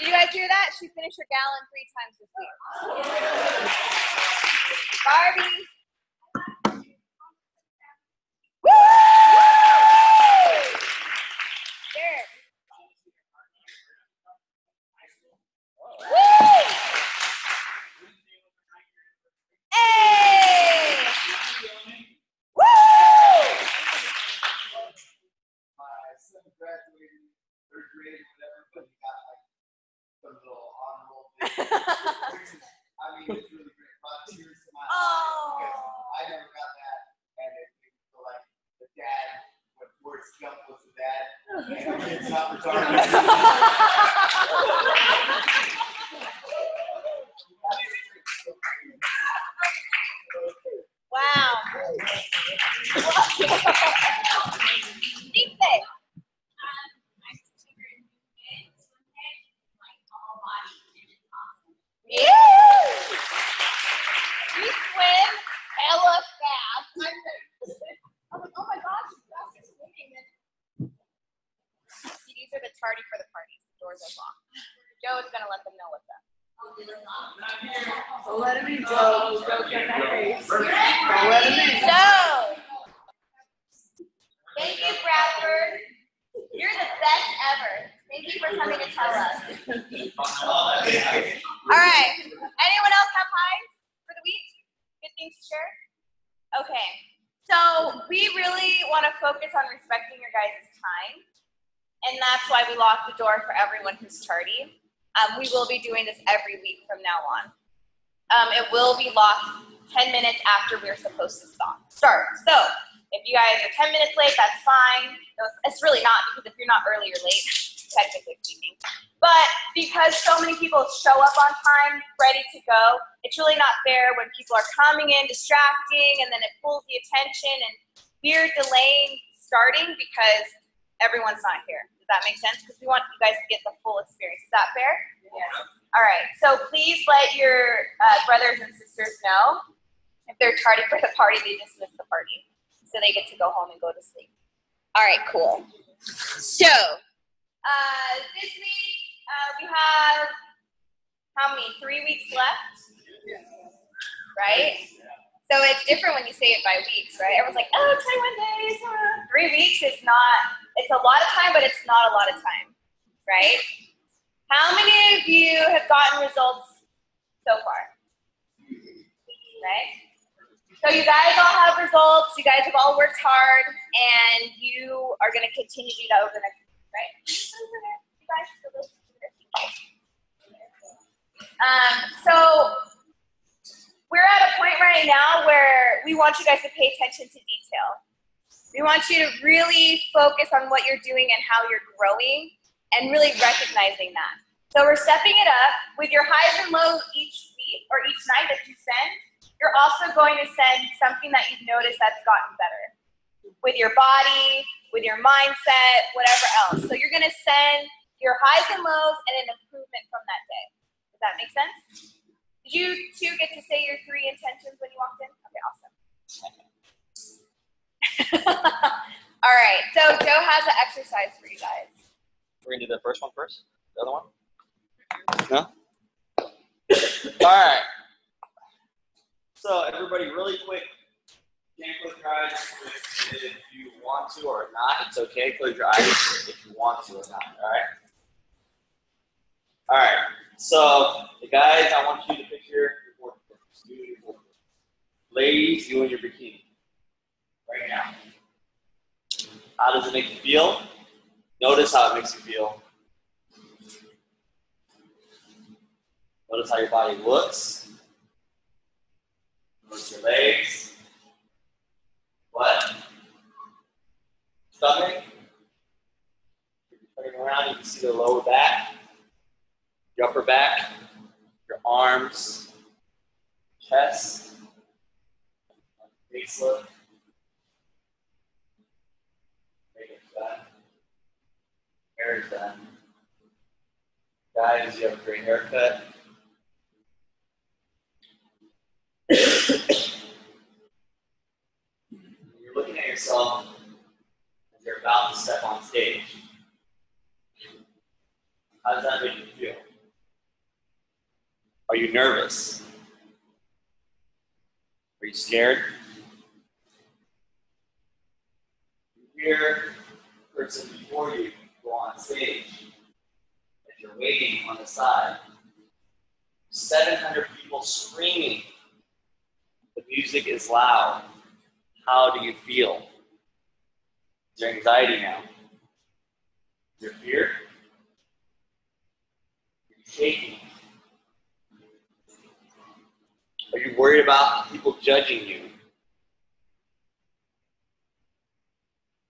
Did you guys hear that? She finished her gallon 3 times this week. Barbie. Woo! Derek. Woo! Hey! Woo! My son graduated 3rd grade or whatever, but he got like some little honor roll thing. Which is, I mean, it's really great. A lot of tears in my eyes because I never got that, and it made me feel like the dad, when Forrest Gump was the dad, and the kid's not retarded. Wow. You swim hella fast. I'm like, oh my gosh, she's fast swimming. See, these are the tardy for the parties. The doors are locked. Joe is gonna let them know what's up. So let him in, Joe. Joe, get that face. Don't let him in. So, thank you, Bradford. You're the best ever. Thank you for coming to tell us. All right. Anyone else have highs for the week? Good things to share? Okay. So we really want to focus on respecting your guys' time. And that's why we lock the door for everyone who's tardy. We will be doing this every week from now on. It will be locked 10 minutes after we're supposed to start. So if you guys are 10 minutes late, that's fine. It's really not, because if you're not early, you're late, technically speaking. But because so many people show up on time, ready to go, it's really not fair when people are coming in, distracting, and then it pulls the attention, and we're delaying starting because everyone's not here. Does that make sense? Because we want you guys to get the full experience. Is that fair? Yes. All right. So please let your brothers and sisters know if they're tardy for the party, they dismiss the party. So they get to go home and go to sleep. All right, cool. So this week we have how many? 3 weeks left, right? So it's different when you say it by weeks, right? Everyone's like, oh, 21 days. 3 weeks is not, it's a lot of time, but it's not a lot of time, right? How many of you have gotten results so far? Right? So you guys all have results, you guys have all worked hard, and you are going to continue to do that over the next week, right? You guys still listen to this? So we're at a point right now where we want you guys to pay attention to detail. We want you to really focus on what you're doing and how you're growing, and really recognizing that. So we're stepping it up with your highs and lows each week or each night that you send. You're also going to send something that you've noticed that's gotten better with your body, with your mindset, whatever else. So you're going to send your highs and lows and an improvement from that day. Does that make sense? Did you two get to say your 3 intentions when you walked in? Okay, awesome. All right, so Joe has an exercise for you guys. We're going to do the first one first? The other one? No? All right. So everybody, really quick, you can't close your eyes if you want to or not. It's okay, close your eyes if you want to or not, all right? All right, so the guys, I want you to picture your board. Ladies, you in your bikini right now. How does it make you feel? Notice how it makes you feel. Notice how your body looks. Notice your legs. What? Stomach. Turning around, you can see the lower back, your upper back, your arms, chest, facelift. Makeup's done. Hair is done. Guys, you have a great haircut. You're looking at yourself you're about to step on stage. How does that make you feel? Are you nervous? Are you scared? You hear the person before you go on stage as you're waiting on the side. 700 people screaming. The music is loud. How do you feel? Is there anxiety now? Is there fear? Are you shaking? Are you worried about people judging you?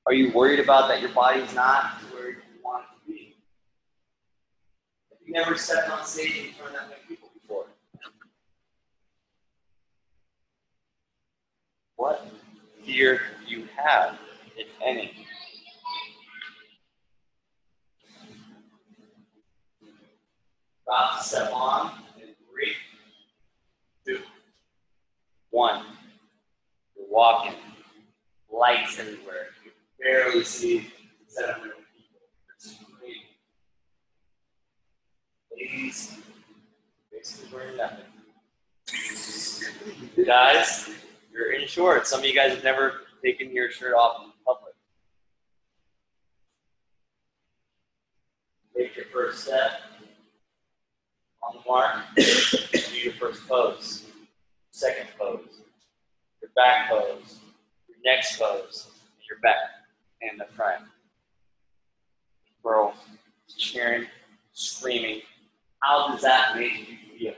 Are you worried about that your body's not where you want it to be? Have you never stepped on stage in front of that many people before? What fear do you have, if any? About to step on in 3, 2, 1. You're walking. Lights everywhere. You can barely see 700 people. It's great. Ladies, basically wearing nothing. Guys, you're in shorts. Some of you guys have never taken your shirt off in public. Take your first step. On the mark, do your first pose. Second pose. Your back pose. Your next pose. And your back and the front. Girl, cheering, screaming. How does that make you feel?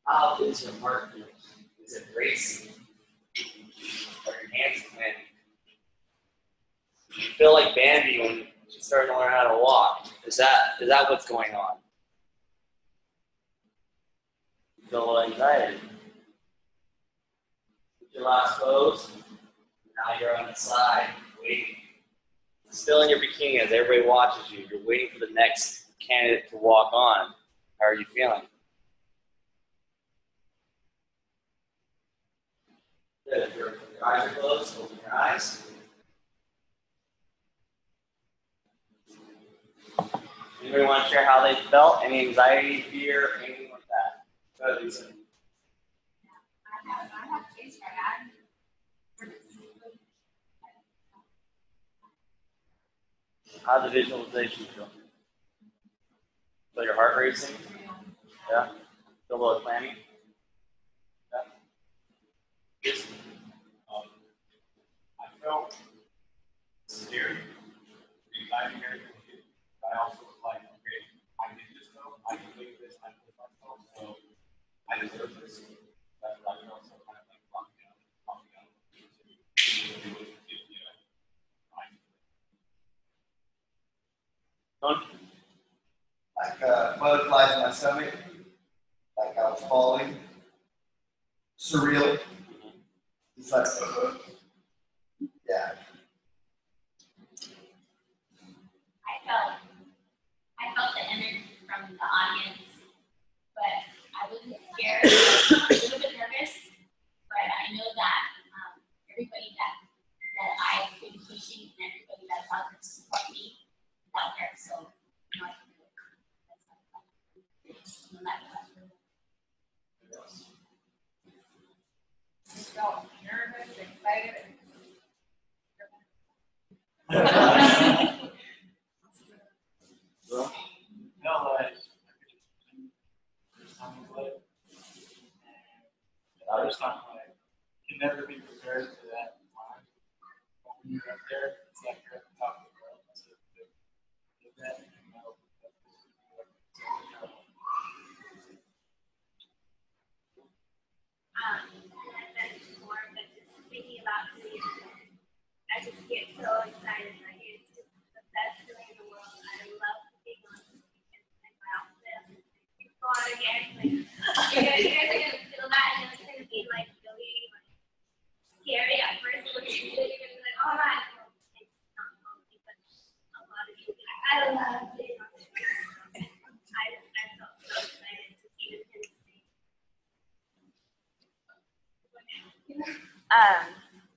How is your heart feeling? Is it racing? Are your hands clenched? Do you feel like Bambi when she's starting to learn how to walk? Is that what's going on? You feel a little anxiety. With your last pose, now you're on the side, waiting. Still in your bikini as everybody watches you. You're waiting for the next candidate to walk on. How are you feeling? Good. If your eyes are closed, open your eyes. Anybody want to share how they felt? Any anxiety, fear, anything like that? Go ahead, Lisa. I have stage fright. How's the visualization feel? Feel your heart racing? Yeah? Feel a little clammy? Yeah? Yes. I felt scared, anxiety, everything. I also was like, okay, I did this though, I can do this, I put myself, so I deserve this. That's what I felt, so kind of like pumping out. Like butterflies in my stomach, like I was falling. Surreal. It's like, yeah. I felt the energy from the audience, but I wasn't scared. I was a little bit nervous, but I know that everybody that I've been teaching and everybody that's out there to support me is out there. So, you know, I can do it. No matter what. So nervous, excited. No, like, first time we played, and first time like, you can never be prepared for that time. But when you're up there, it's like you're at the top of the world. So the event, you know, I've been before, but just thinking about doing it, I just get so excited. Like, it's just the best feeling in the world. I love being on stage and my outfit. Go on again. Like, you guys are gonna feel that, and it's gonna be like really like scary at first. You're gonna be like, all right. It's not lonely, but a lot of you. I love being on stage. I felt so excited to see this kind of thing.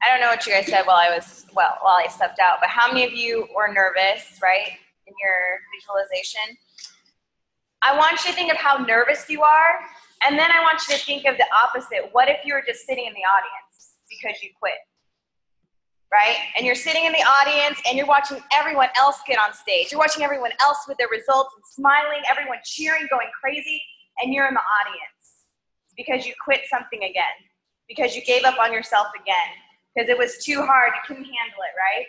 I don't know what you guys said while I stepped out, but how many of you were nervous, right, in your visualization? I want you to think of how nervous you are, and then I want you to think of the opposite. What if you were just sitting in the audience because you quit? Right? And you're sitting in the audience and you're watching everyone else get on stage. You're watching everyone else with their results and smiling, everyone cheering, going crazy, and you're in the audience because you quit something again, because you gave up on yourself again, because it was too hard, you couldn't handle it, right?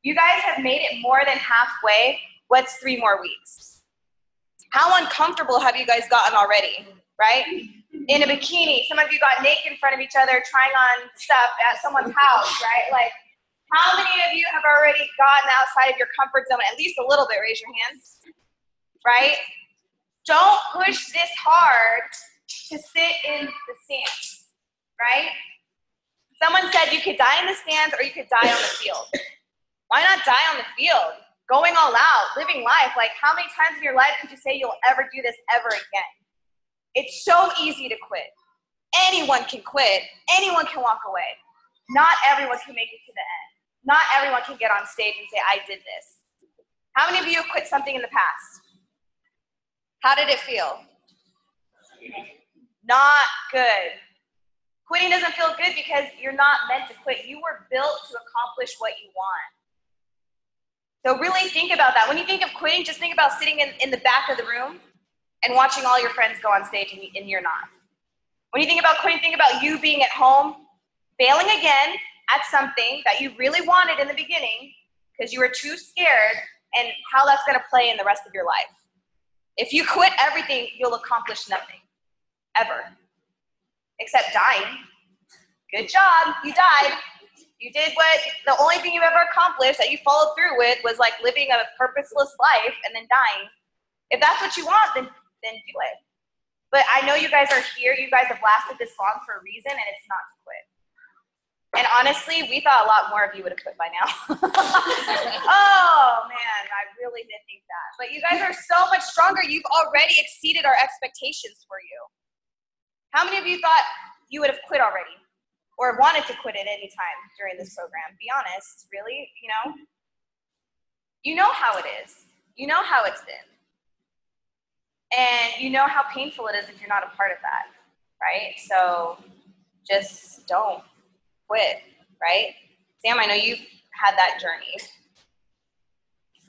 You guys have made it more than halfway. What's 3 more weeks? How uncomfortable have you guys gotten already, right? In a bikini, some of you got naked in front of each other trying on stuff at someone's house, right? Like, how many of you have already gotten outside of your comfort zone, at least a little bit? Raise your hands, right? Don't push this hard to sit in the stands, right? Someone said you could die in the stands or you could die on the field. Why not die on the field? Going all out, living life. Like, how many times in your life could you say you'll ever do this ever again? It's so easy to quit. Anyone can quit. Anyone can walk away. Not everyone can make it to the end. Not everyone can get on stage and say, I did this. How many of you have quit something in the past? How did it feel? Not good. Quitting doesn't feel good because you're not meant to quit. You were built to accomplish what you want. So really think about that. When you think of quitting, just think about sitting in the back of the room and watching all your friends go on stage and you're not. When you think about quitting, think about you being at home, failing again at something that you really wanted in the beginning because you were too scared, and how that's going to play in the rest of your life. If you quit everything, you'll accomplish nothing, ever, except dying. Good job, you died. You did what, the only thing you ever accomplished that you followed through with was like living a purposeless life and then dying. If that's what you want, then do it. But I know you guys are here, you guys have lasted this long for a reason, and it's not to quit. And honestly, we thought a lot more of you would have quit by now. Oh man, I really did think that. But you guys are so much stronger. You've already exceeded our expectations for you. How many of you thought you would have quit already? Or wanted to quit at any time during this program? Be honest, really, you know? You know how it is. You know how it's been. And you know how painful it is if you're not a part of that, right? So just don't quit, right? Sam, I know you've had that journey.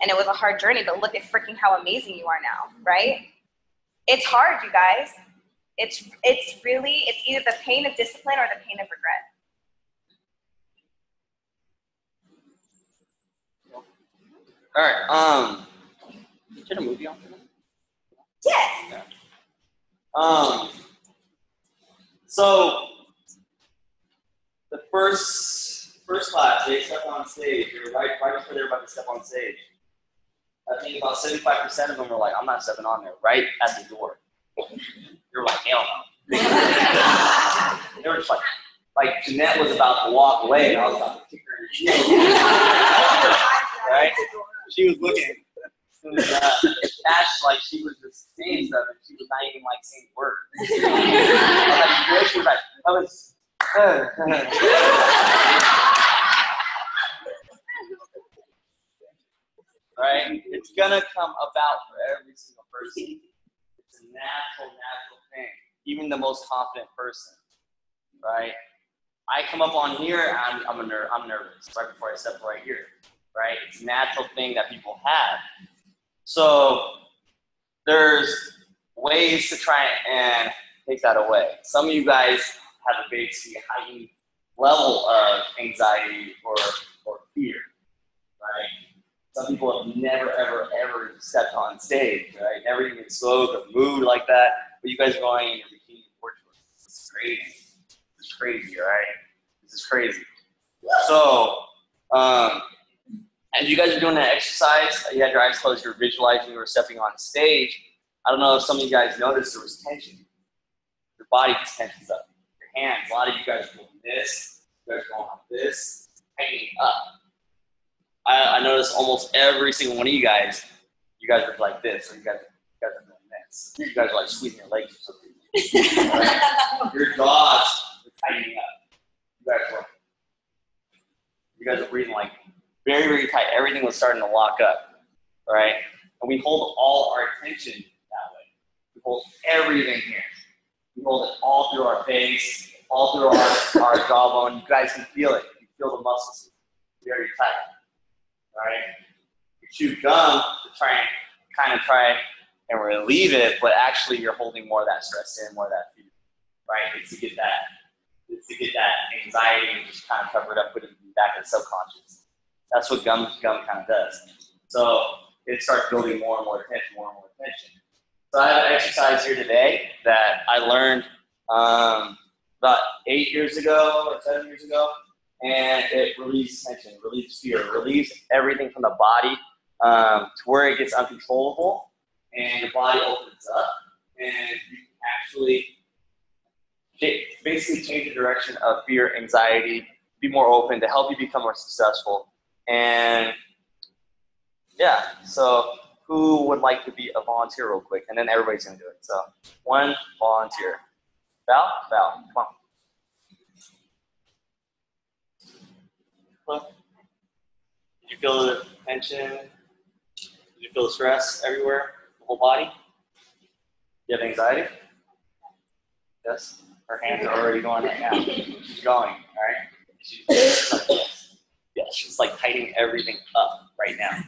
And it was a hard journey, but look at freaking how amazing you are now, right? It's hard, you guys. It's either the pain of discipline or the pain of regret. All right. Did a movie on for that? Yes. Yeah. So the first class, they stepped on stage. They were right before they were about to step on stage. I think about 75% of them were like, "I'm not stepping on there." Right at the door. They were like, "Hell no." They were just like Jeanette was about to walk away, and I was about to kick her in the chin. Right? She was looking. Cash, like she was just saying stuff, and she was not even like saying words. She was like, "I was." Right? It's gonna come about for every single person. It's a natural thing. Even the most confident person, right? I come up on here, I'm nervous right before I step right here, right? It's a natural thing that people have. So there's ways to try and take that away. Some of you guys have a basically heightened level of anxiety or fear, right? Some people have never, ever stepped on stage, right? Never even spoke or moved like that. But you guys are going in your bikini in Portugal. This is crazy. This is crazy, right? This is crazy. So, as you guys are doing that exercise, you had your eyes closed, you were visualizing you were stepping on stage. I don't know if some of you guys noticed there was tension. Your body just tensions up. Your hands, a lot of you guys are doing this. You guys are going like this, tightening up. I noticed almost every single one of you guys are like this, or you guys are doing this. You guys are like squeezing your legs or something. Right? Your jaws are tightening up. You guys are breathing like very, very tight. Everything was starting to lock up, right? And we hold all our attention that way. hold everything here. We hold it all through our face, all through our jawbone. You guys can feel it. You feel the muscles very tight. All right? You chew gum to try and relieve it, but actually you're holding more of that stress in, more of that fear, right? It's to get that anxiety and just kind of cover it up, put it back in the subconscious. That's what gum kind of does. So it starts building more and more tension, So I have an exercise here today that I learned about 8 years ago or 7 years ago, and it relieves tension, relieves fear, relieves everything from the body to where it gets uncontrollable, and your body opens up, and you can actually basically change the direction of fear, anxiety, be more open to help you become more successful. And yeah, so who would like to be a volunteer real quick? And then everybody's going to do it. So one volunteer. Val, come on. Look. Did you feel the tension? Did you feel the stress everywhere? The whole body? You have anxiety? Yes? Her hands are already going right now. She's going, all right? She's like, yes, she's like tightening everything up right now.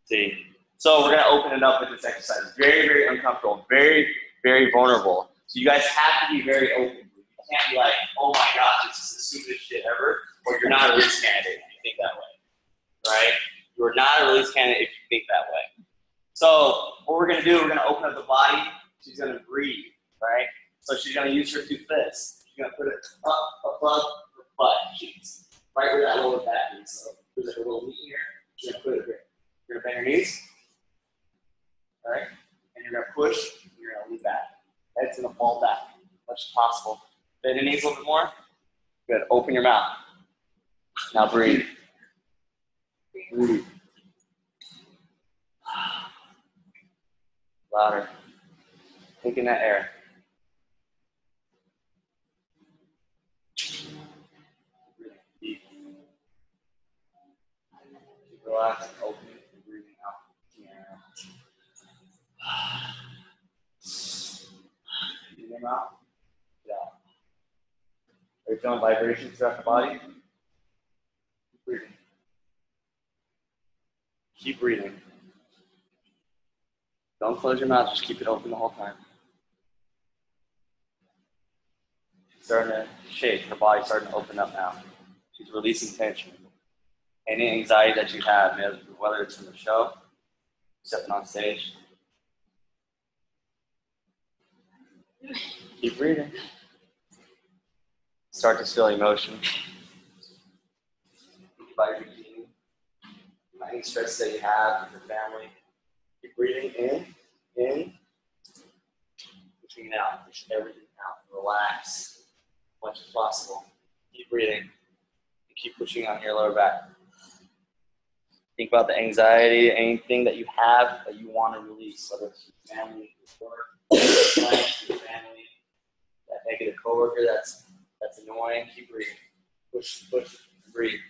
See? So we're going to open it up with this exercise. Very, very uncomfortable. Very, very vulnerable. So you guys have to be very open. You can't be like, oh my gosh, this is the stupidest shit ever, or you're not a release candidate if you think that way, right? You're not a release candidate if you think that way. So what we're going to do, we're going to open up the body. She's going to breathe, right? So she's going to use her 2 fists. She's going to put it up above her butt cheeks, right where that lower back is. So there's like a little meat here. She's going to put it here. You're going to bend your knees, all right? And you're going to push, and you're going to lean back. Head's going to fall back as much as possible. Bend your knees a little bit more. Good. Open your mouth. Now breathe. Breathe. Louder. Take in that air. Deep. Relax and open and breathing out. In your mouth. Yeah. Are you feeling vibrations throughout the body? Keep breathing. Keep breathing. Don't close your mouth, just keep it open the whole time. She's starting to shake, her body's starting to open up now. She's releasing tension. Any anxiety that you have, whether it's from the show, stepping on stage. Keep breathing. Start to feel emotion. Think about your routine, any stress that you have with your family. Keep breathing in, pushing it out, push everything out. Relax as much as possible. Keep breathing, and keep pushing on your lower back. Think about the anxiety, anything that you have that you want to release, whether it's your family, your work, your friends, your family, that negative coworker that's annoying. Keep breathing. Push, breathe.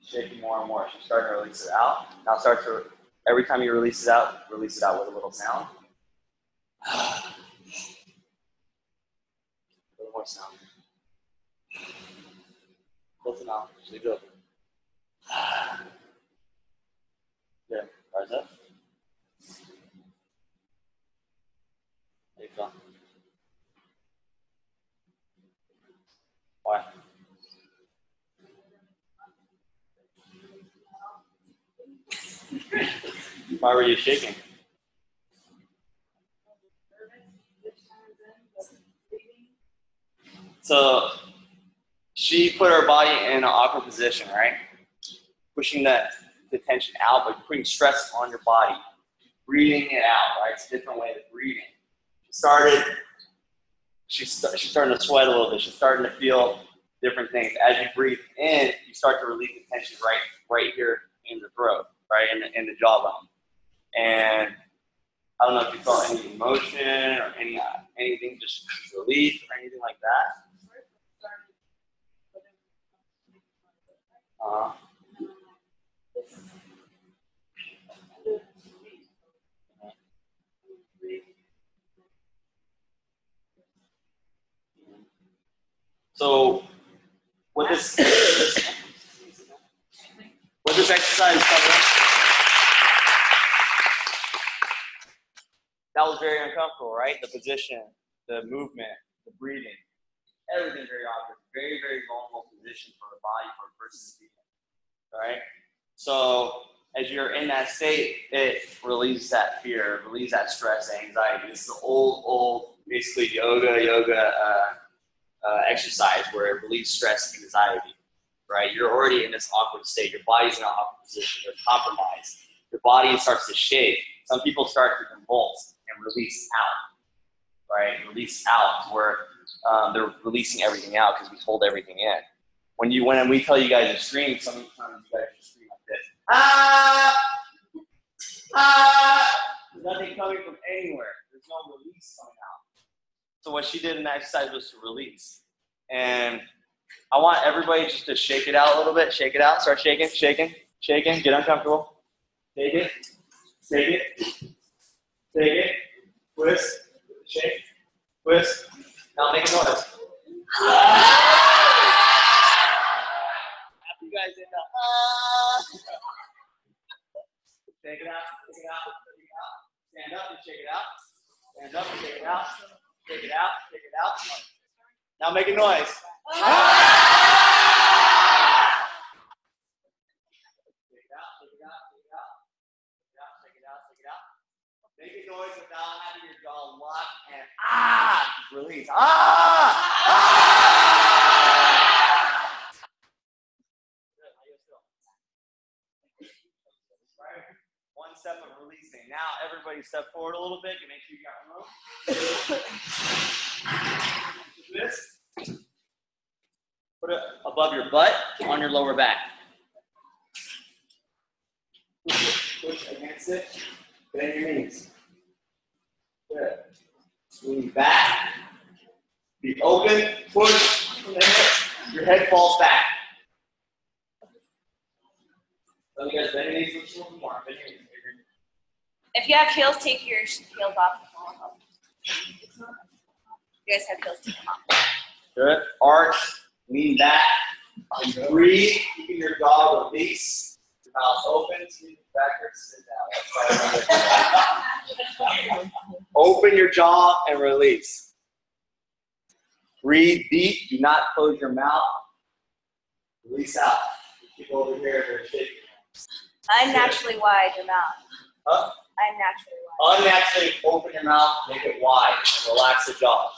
Shaking more and more. She's starting to release it out. Now every time you release it out with a little sound. A little more sound. Close it out. Sleep it open. Good. Rise up. How you feeling? Why? Why were you shaking? So she put her body in an awkward position, right? Pushing the tension out, but putting stress on your body. Breathing it out, right? It's a different way of breathing. She's starting to sweat a little bit. She's starting to feel different things. As you breathe in, you start to release the tension right here in the throat, right, in the jawbone. And I don't know if you felt any emotion or anything, just relief or anything like that. So with this exercise, that was very uncomfortable, right? The position, the movement, the breathing, everything very awkward, very, very vulnerable position for a body, for a person to be in, right? So as you're in that state, it relieves that fear, relieves that stress, anxiety. This is the old, basically yoga exercise where it relieves stress and anxiety, right? You're already in this awkward state. Your body's in an awkward position. You're compromised. Your body starts to shake. Some people start to convulse and release out, right? Release out where they're releasing everything out because we hold everything in. When we tell you guys to scream, sometimes you guys just scream like this. Ah! Ah! There's nothing coming from anywhere. There's no release coming out. So what she did in that exercise was to release. And I want everybody just to shake it out a little bit. Shake it out. Start shaking, shaking, shaking. Get uncomfortable. Take it. Take it. Take it. Twist. Shake. Twist. Now make a noise. After you guys end up. Take it out. Take it out. Take it out. Stand up and shake it out. Stand up and shake it out. Take it out. Take it out. Now make a noise. Take it out. Take it out. Take it out. Take it out. Take it out. Take it out. Make a noise without having your jaw locked and release. One step of releasing. Now everybody step forward a little bit and make sure you got room. This. Put it above your butt on your lower back. Push against it. Bend your knees. Good. Lean back. Be open. Push from the hip. Your head falls back. So you guys bend your knees a little more. Bend your knees. If you have heels, take your heels off. You guys have heels, take them off. Good. Arch. Lean back. Breathe. Keeping your jaw release. Your mouth open. Sleep backwards. Sit down. Open your jaw and release. Breathe deep. Do not close your mouth. Release out. Keep over here. They're shaking. Unnaturally wide your mouth. Huh? Unnaturally wide. Unnaturally open your mouth. Make it wide. And relax the jaw.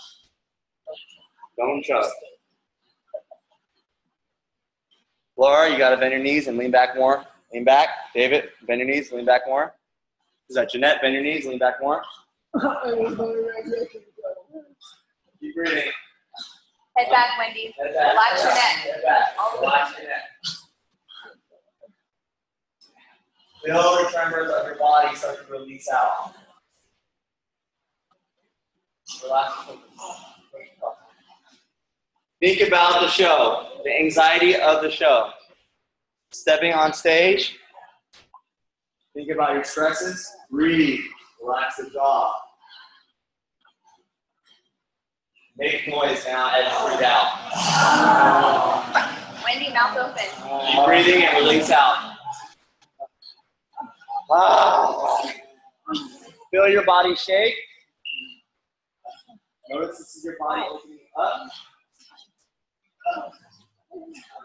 Don't choke. Laura, you got to bend your knees and lean back more. Lean back. David, bend your knees, lean back more. Is that Jeanette? Bend your knees, lean back more. Keep breathing. Head back, Wendy. Head back. Relax your neck. Head back. Relax your neck. Feel the tremors of your body start to release out. Relax. Think about the show, the anxiety of the show. Stepping on stage. Think about your stresses. Breathe. Relax the jaw. Make noise now as you breathe out. Wendy, mouth open. Keep breathing and release out. Feel your body shake. Notice this is your body opening up.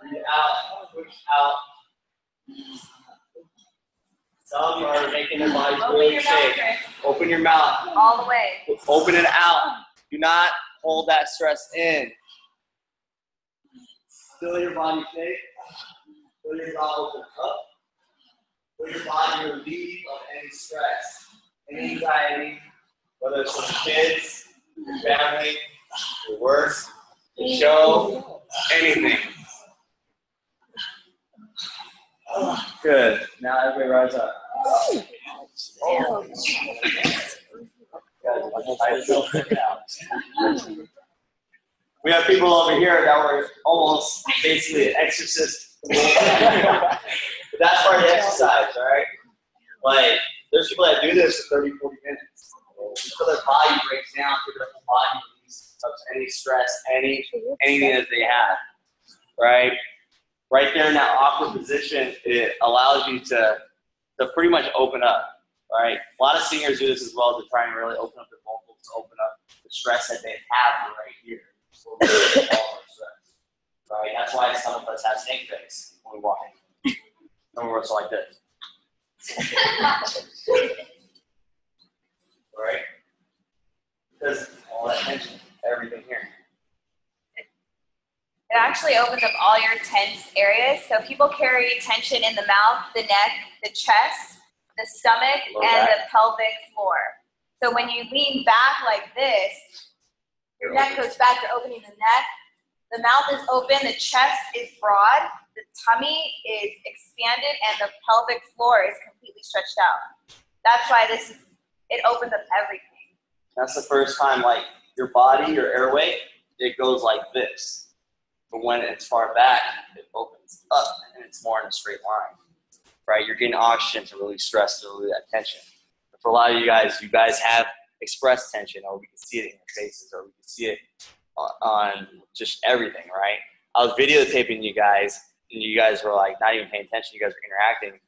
Breathe out, push out. Some are making their bodies really shake. Open your mouth. All the way. Open it out. Do not hold that stress in. Feel your body shake. Feel your jaw open up. Feel your body relieve of any stress, any anxiety, whether it's from kids, your family, your work, the show, anything. Good. Now everybody rise up. We have people over here that were almost basically exorcist. That's part of the exercise, all right? Like, there's people that do this for 30, 40 minutes. So their body breaks down through their whole body release of any stress, anything that they have, right? Right there in that awkward position, it allows you to pretty much open up, right? A lot of singers do this as well to try and really open up their vocals, to open up the stress that they have right here. So all our stress, right? That's why some of us have snake face when we walk in. And we're also like this. Right? Because all that tension, everything here. It actually opens up all your tense areas. So people carry tension in the mouth, the neck, the chest, the stomach, and the pelvic floor. So when you lean back like this, your neck goes back, you're opening the neck. The mouth is open, the chest is broad, the tummy is expanded, and the pelvic floor is completely stretched out. That's why it opens up everything. That's the first time, like, your body, your airway, it goes like this. But when it's far back, it opens up and it's more in a straight line, right? You're getting oxygen to release stress, to release that tension. But for a lot of you guys have expressed tension, or we can see it in your faces, or we can see it on just everything, right? I was videotaping you guys, and you guys were like not even paying attention. You guys were interacting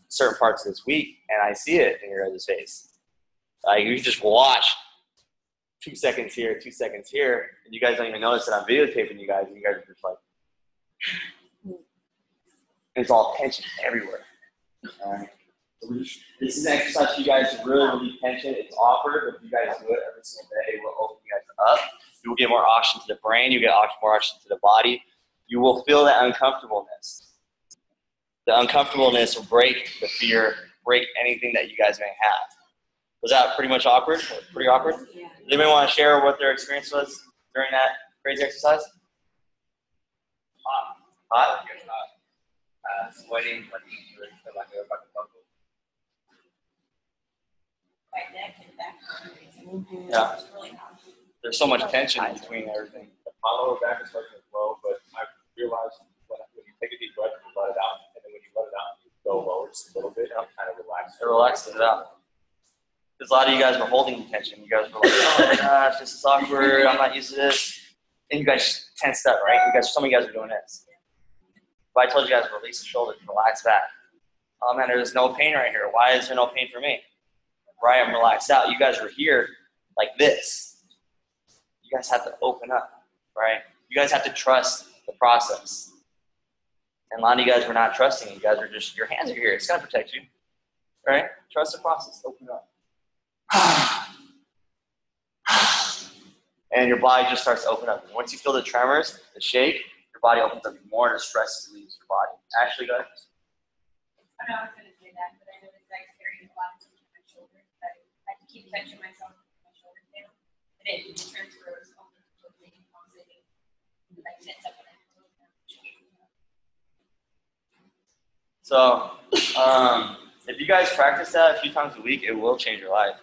certain parts of this week, and I see it in your guys' face. Like, you just watch 2 seconds here, 2 seconds here, and you guys don't even notice that I'm videotaping you guys, and you guys are just like, it's all tension everywhere. All right. So this is an exercise for you guys to really relieve tension. It's awkward, but if you guys do it every single day, it will open you guys up. You will get more oxygen to the brain. You get more oxygen to the body. You will feel that uncomfortableness. The uncomfortableness will break the fear, break anything that you guys may have. Was that pretty much awkward? Pretty awkward? Yeah. Does anybody want to share what their experience was during that crazy exercise? Hot? Hot? Sweating, like you feel like you're about to buckle. My neck and back. Yeah. It's really hot. There's so much tension between everything. My lower back is starting to flow, but I realized when you take a deep breath, you let it out, and then when you let it out, you go lower just a little bit, and kind of relax. It relaxes it out. Because a lot of you guys were holding tension. You guys were like, oh my gosh, this is awkward. I'm not used to this. And you guys tensed up, right? Some of you guys are doing this. If I told you guys to release the shoulders, relax back. Oh man, there's no pain right here. Why is there no pain for me? Right, I'm relaxed out. You guys were here like this. You guys have to open up, right? You guys have to trust the process. And a lot of you guys were not trusting. You guys are just, your hands are here. It's going to protect you, right? Trust the process. Open up. And your body just starts to open up. And once you feel the tremors, the shake, your body opens up more and the stress leaves your body. Ashley, go ahead. I know I was going to say that, but I know it's like carrying a lot of tension on my shoulders. I keep touching myself with my shoulders down. And it transfers only to the pulsating. Like tense up and So, if you guys practice that a few times a week, it will change your life.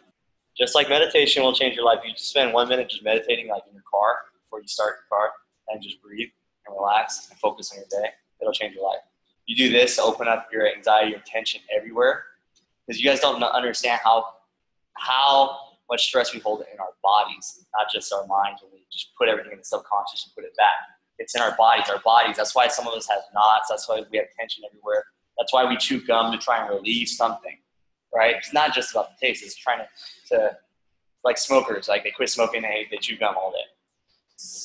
Just like meditation will change your life. You just spend 1 minute just meditating, like in your car, before you start your car, and just breathe and relax and focus on your day. It'll change your life. You do this to open up your anxiety, your tension everywhere, because you guys don't understand how much stress we hold in our bodies, not just our minds, when we just put everything in the subconscious and put it back. It's in our bodies. That's why some of us have knots. That's why we have tension everywhere. That's why we chew gum to try and relieve something, right? It's not just about the taste. It's trying to like smokers, like they quit smoking, they chew gum all day.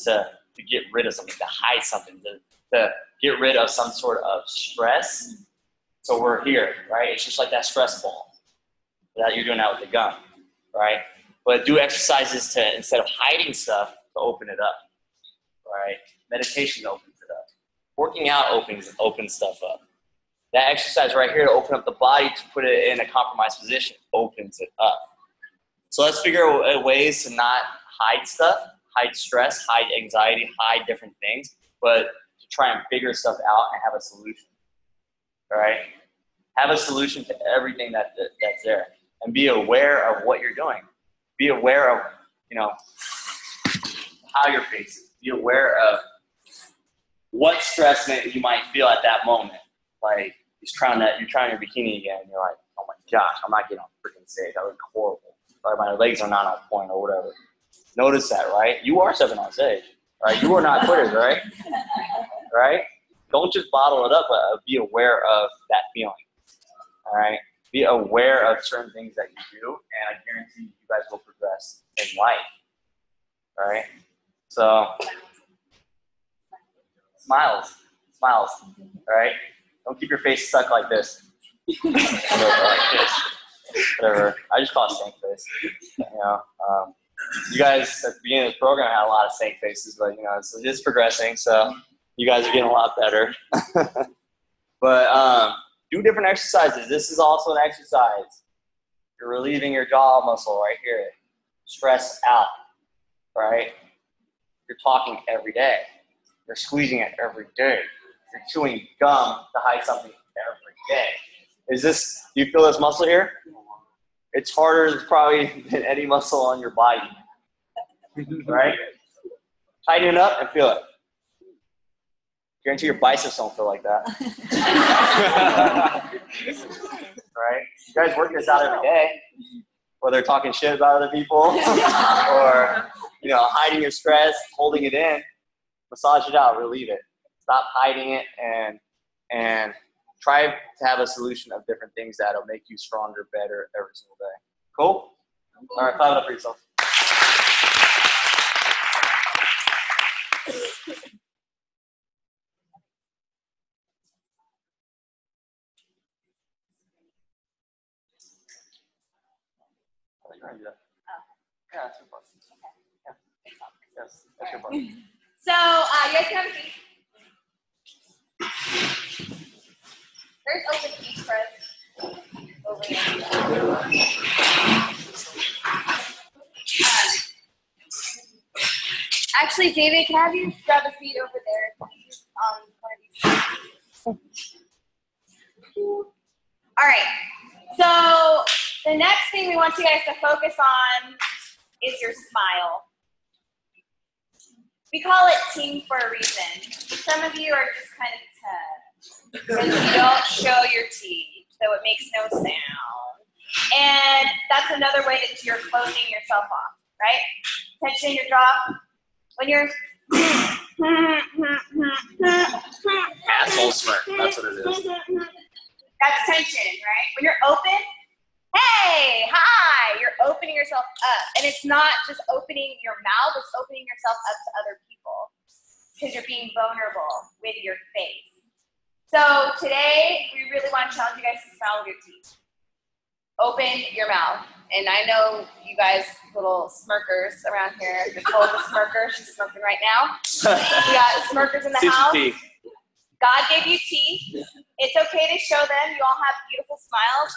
To get rid of something, to hide something, to get rid of some sort of stress. So we're here, right? It's just like that stress ball that you're doing that with the gum, right? But do exercises to, instead of hiding stuff, to open it up, right? Meditation opens it up. Working out opens stuff up. That exercise right here to open up the body, to put it in a compromised position, opens it up. So let's figure out ways to not hide stuff, hide stress, hide anxiety, hide different things, but to try and figure stuff out and have a solution. right? Have a solution to everything that's there, and be aware of what you're doing. Be aware of, how you're facing. Be aware of what stress you might feel at that moment. Like you're trying your bikini again, and you're like, oh my gosh, I'm not getting on freaking stage. That look horrible. Right? My legs are not on point or whatever. Notice that, right? You are stepping on stage, right? You are not quitters, right? Right? Don't just bottle it up, but be aware of that feeling. All right? Be aware of certain things that you do, and I guarantee you guys will progress in life. All right? So, smiles. All right? Don't keep your face stuck like this. Or like this. Whatever. I just call it stank face. You guys at the beginning of this program had a lot of stank faces, but it is progressing, so you guys are getting a lot better. But do different exercises. This is also an exercise. You're relieving your jaw muscle right here. Stress out, right? You're talking every day. You're squeezing it every day. You're chewing gum to hide something every day. Do you feel this muscle here? It's harder probably than any muscle on your body, right? Tighten it up and feel it. Guarantee your biceps don't feel like that. Right? You guys work this out every day, whether talking shit about other people or hiding your stress, holding it in. Massage it out, relieve it. Stop hiding it, and try to have a solution of different things that'll make you stronger, better every single day. Cool? All right, clap it up for yourself. Yeah, that's your part. Yeah. Yes, that's your part. So, you guys can have a seat. There's open seats, Chris. Over here. Actually, David, can I have you grab a seat over there, please, on one of these seats? All right. So, the next thing we want you guys to focus on is your smile. We call it team for a reason. Some of you are just kind of because you don't show your teeth, so it makes no sound. And that's another way that you're closing yourself off, right? Tension in your jaw. When you're asshole smirk, that's what it is. That's tension, right? When you're open, hey, hi, you're opening yourself up. And it's not just opening your mouth, it's opening yourself up to other people because you're being vulnerable with your face. So today, we really want to challenge you guys to smile with your teeth. Open your mouth. And I know you guys, little smirkers around here. Nicole's a smirker. She's smirking right now. We got smirkers in the house. God gave you teeth. It's okay to show them. You all have beautiful smiles.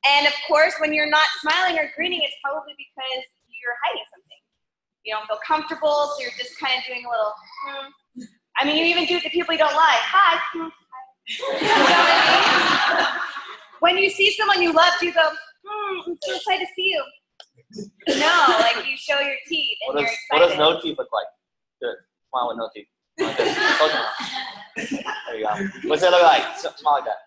And of course, when you're not smiling or grinning, it's probably because you're hiding something. You don't feel comfortable, so you're just kind of doing a little, I mean, you even do it to people you don't like. Hi. You know what I mean? When you see someone you love, you go, I'm so excited to see you. No, like you show your teeth and you're excited. What does no teeth look like? Good. Smile with no teeth. Like this. There you go. What's that look like? Smile like that.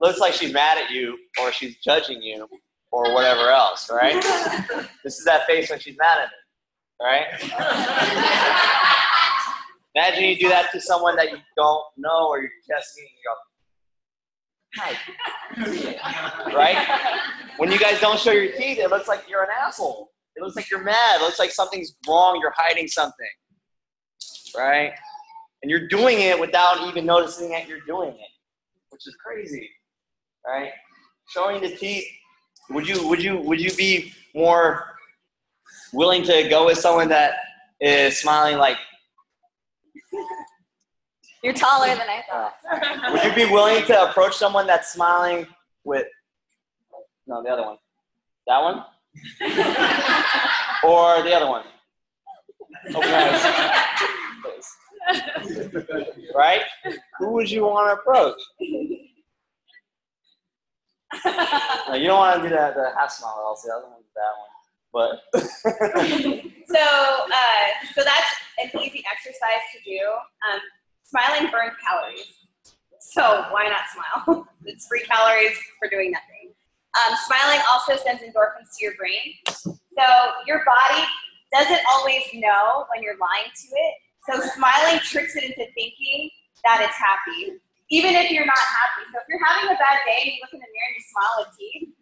Looks like she's mad at you or she's judging you or whatever else, right? This is that face when she's mad at me, right? Imagine you do that to someone that you don't know or you're just meeting and you go, hi. Right? When you guys don't show your teeth, it looks like you're an asshole. It looks like you're mad. It looks like something's wrong. You're hiding something, right? And you're doing it without even noticing that you're doing it, which is crazy, right? Showing the teeth. Would you be more willing to go with someone that is smiling like? You're taller than I thought. Would you be willing to approach someone that's smiling with, no, the other one. That one? Or the other one? Open eyes. Right? Who would you want to approach? No, you don't want to do that. The half smile, Elsie. I don't want to do that one. But so that's an easy exercise to do. Smiling burns calories, so why not smile? It's free calories for doing nothing. Smiling also sends endorphins to your brain, so your body doesn't always know when you're lying to it. So smiling tricks it into thinking that it's happy, even if you're not happy. So if you're having a bad day and you look in the mirror and you smile with teeth,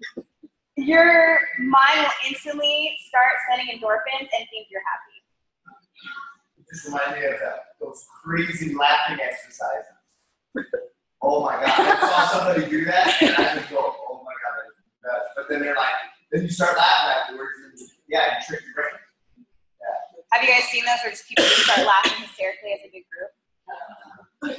your mind will instantly start sending endorphins and think you're happy. This reminds me of those crazy laughing exercises. Oh my God, I saw somebody do that, and I just go, oh my God, that's the best. But then they're like, then you start laughing afterwards, and yeah, you trick your brain. Yeah. Have you guys seen those where just people just start laughing hysterically as a big group? We're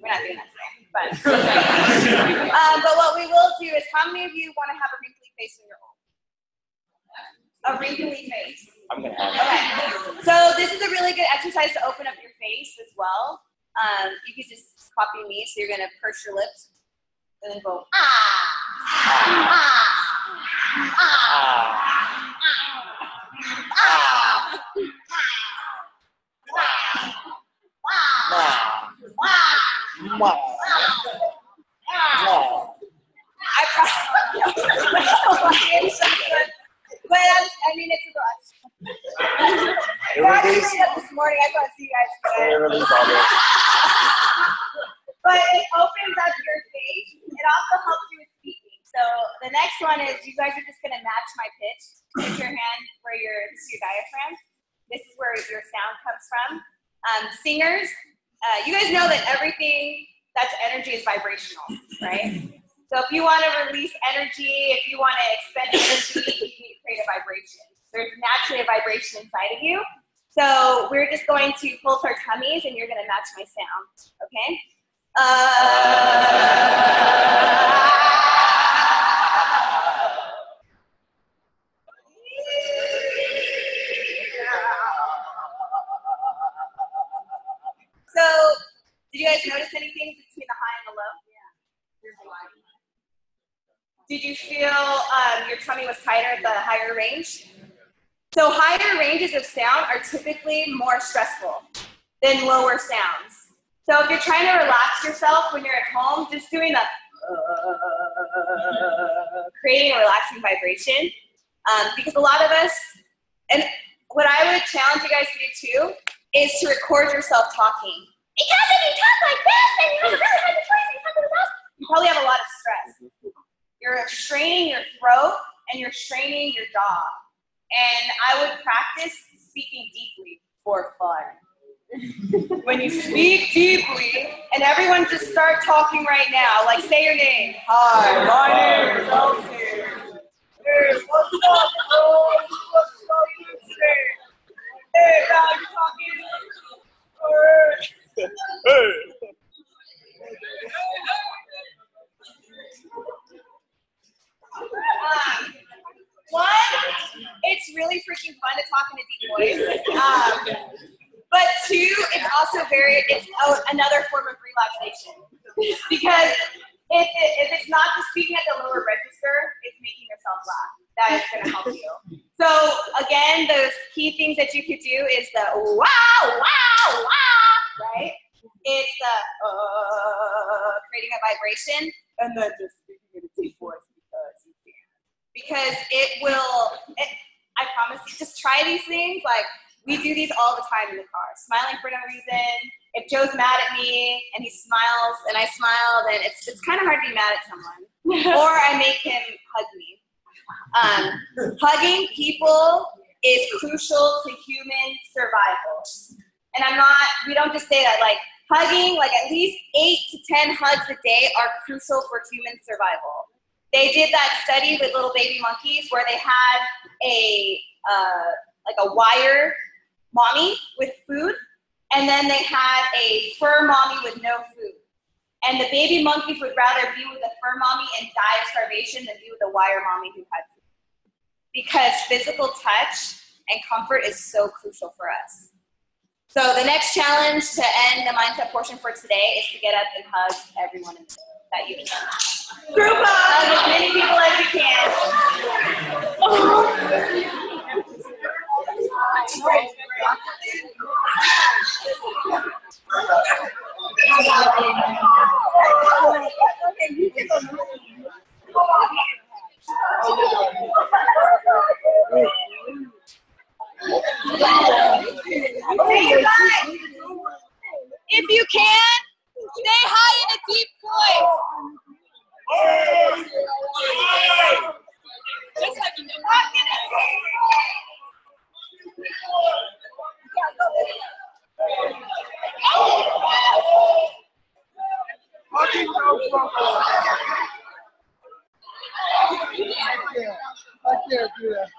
not doing that today, but what we will do is, how many of you want to have a wrinkly face when you're old? A wrinkly face. I'm gonna have that. Okay. So this is a really good exercise to open up your face as well. You can just copy me. So you're gonna purse your lips and then go But I mean, it's a rush. I just made up this morning. I thought I'd see you guys today. But it opens up your face. It also helps you with speaking. So the next one is, you guys are just going to match my pitch. Put your hand where this is your diaphragm. This is where your sound comes from. Singers, you guys know that everything that's energy is vibrational, right? So if you want to release energy, if you want to expend energy, you need to create a vibration. There's naturally a vibration inside of you. So we're just going to pulse our tummies, and you're going to match my sound, okay? So did you guys notice anything between the high and the low? Did you feel your tummy was tighter at the higher range? So higher ranges of sound are typically more stressful than lower sounds. So if you're trying to relax yourself when you're at home, just doing the creating a relaxing vibration. Because a lot of us, and what I would challenge you guys to do too, is to record yourself talking. Because if you talk like this and you have a really high voice and you talk like this, you probably have a lot of stress. You're straining your throat and you're straining your jaw. And I would practice speaking deeply for fun. When you speak deeply, and everyone just start talking right now, like say your name. Hi, my name is Elsie. Hey, what's up, bro? What's up, today? Hey, now you're talking. One, it's really freaking fun to talk in a deep voice. But two, it's also another form of relaxation. Because if it's not just speaking at the lower register, it's making yourself laugh. That is going to help you. So again, those key things that you could do is the wow, wow, wow, right? It's the creating a vibration, and then just speaking in a deep voice because you can. Because I promise you, just try these things. Like, we do these all the time in the car. Smiling for no reason. If Joe's mad at me and he smiles and I smile, then it's kind of hard to be mad at someone. Or I make him hug me. Hugging people is crucial to human survival. And we don't just say that, like, hugging, like at least 8 to 10 hugs a day are crucial for human survival. They did that study with little baby monkeys where they had a wire mommy with food, and then they had a fur mommy with no food. And the baby monkeys would rather be with the fur mommy and die of starvation than be with the wire mommy who had food. Because physical touch and comfort is so crucial for us. So the next challenge to end the mindset portion for today is to get up and hug everyone that you can. Group hug as many people as you can. Hey guys, if you can, say hi in a deep voice. Just like you know. I can't do that.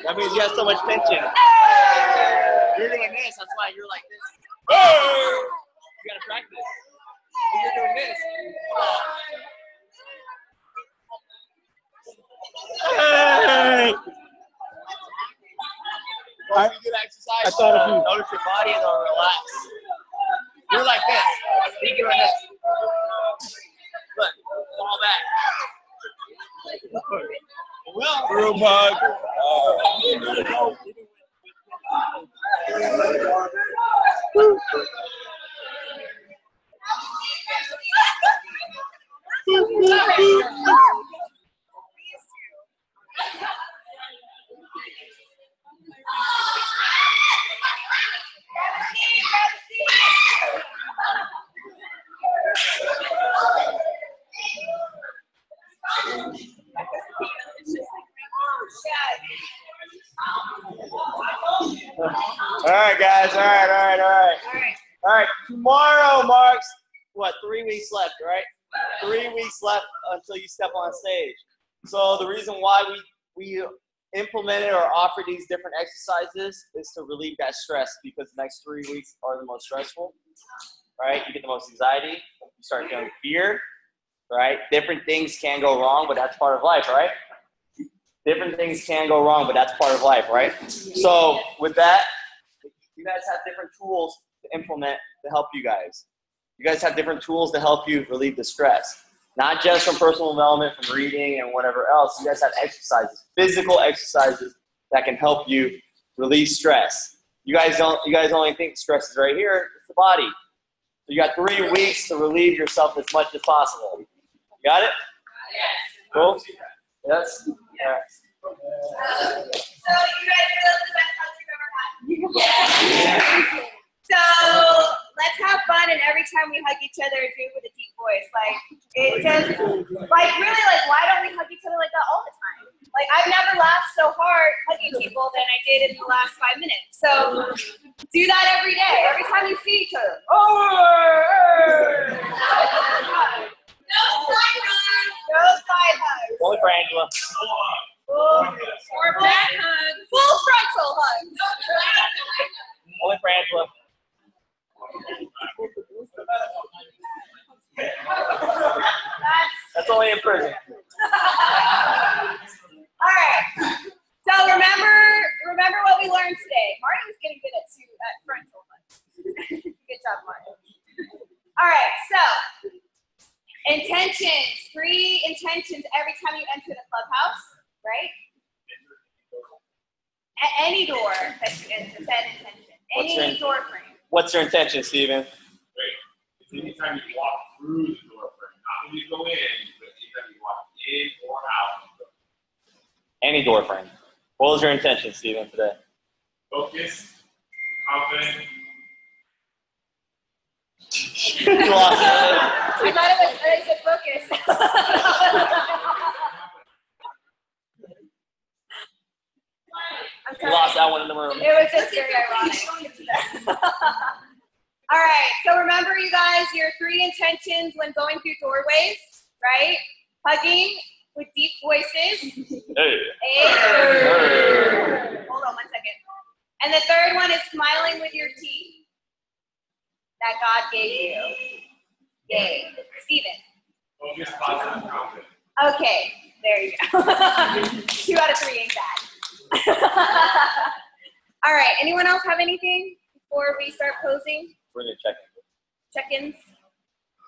That means you have so much tension. You're doing this, that's why you're like this. You gotta practice. You're doing this. Hey! When you do that exercise, I thought of you. notice your body and it'll relax. You're like this. You're doing this. Look, fall back. Well, Group hug. All right, guys. All right. Tomorrow marks, what, 3 weeks left, right? 3 weeks left until you step on stage. So the reason why we implemented or offer these different exercises is to relieve that stress, because the next 3 weeks are the most stressful, right? You get the most anxiety. You start feeling fear, right? Different things can go wrong, but that's part of life, right? Different things can go wrong, but that's part of life, right? So with that, you guys have different tools to implement to help you guys. You guys have different tools to help you relieve the stress. Not just from personal development, from reading and whatever else. You guys have exercises, physical exercises that can help you relieve stress. You guys only think stress is right here. It's the body. You got 3 weeks to relieve yourself as much as possible. You got it? Yes. Cool? Yes? Yeah. So you guys feel the best hugs you've ever had? Yeah. So let's have fun, and every time we hug each other, do it with a deep voice. Like, it just, like, really, like, why don't we hug each other like that all the time? Like, I've never laughed so hard hugging people than I did in the last 5 minutes. So do that every day, every time you see each other. Oh! No side hugs. No side hugs. Only for Angela. Or back hugs. Full frontal hugs. Only for Angela. That's only in prison. All right. So remember what we learned today. Marty was getting good at frontal hugs. Good job, Marty. All right. So intentions. 3 intentions every time you enter the clubhouse, right? At any door that you enter, set an intention. Any door frame. What's your intention, Steven? Great. Anytime you walk through the door frame, not when you go in, but anytime you walk in or out. Any door frame. What was your intention, Steven, today? Focus, confident. You lost it. I thought it said focus. You lost that one in the room. It was just very ironic. All right, so remember, you guys, your 3 intentions when going through doorways, right? Hugging with deep voices. Hey. Hold on 1 second. And the 3rd one is smiling with your teeth that God gave you. Yay. Steven. Focus, positive, confident. Okay, there you go. 2 out of 3 ain't bad. All right, anyone else have anything before we start posing? We're going to check in. Check-ins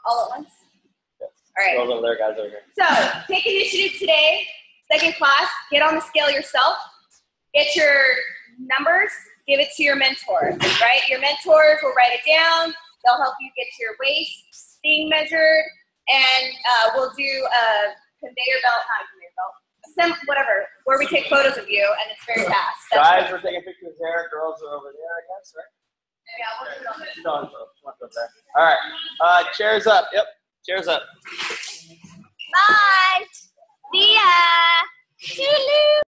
all at once? Yes. All right. Girls over there, guys over here. So, take initiative today, 2nd class, get on the scale yourself, get your numbers, give it to your mentor, right? Your mentors will write it down, they'll help you get your waist being measured, and we'll do a conveyor belt, not a conveyor belt, whatever, where we take photos of you, and it's very fast. Guys, we're taking pictures there, girls are over there, I guess, right? Yeah, we'll put it on there. No, no, there. All right, chairs up, yep, chairs up. Bye!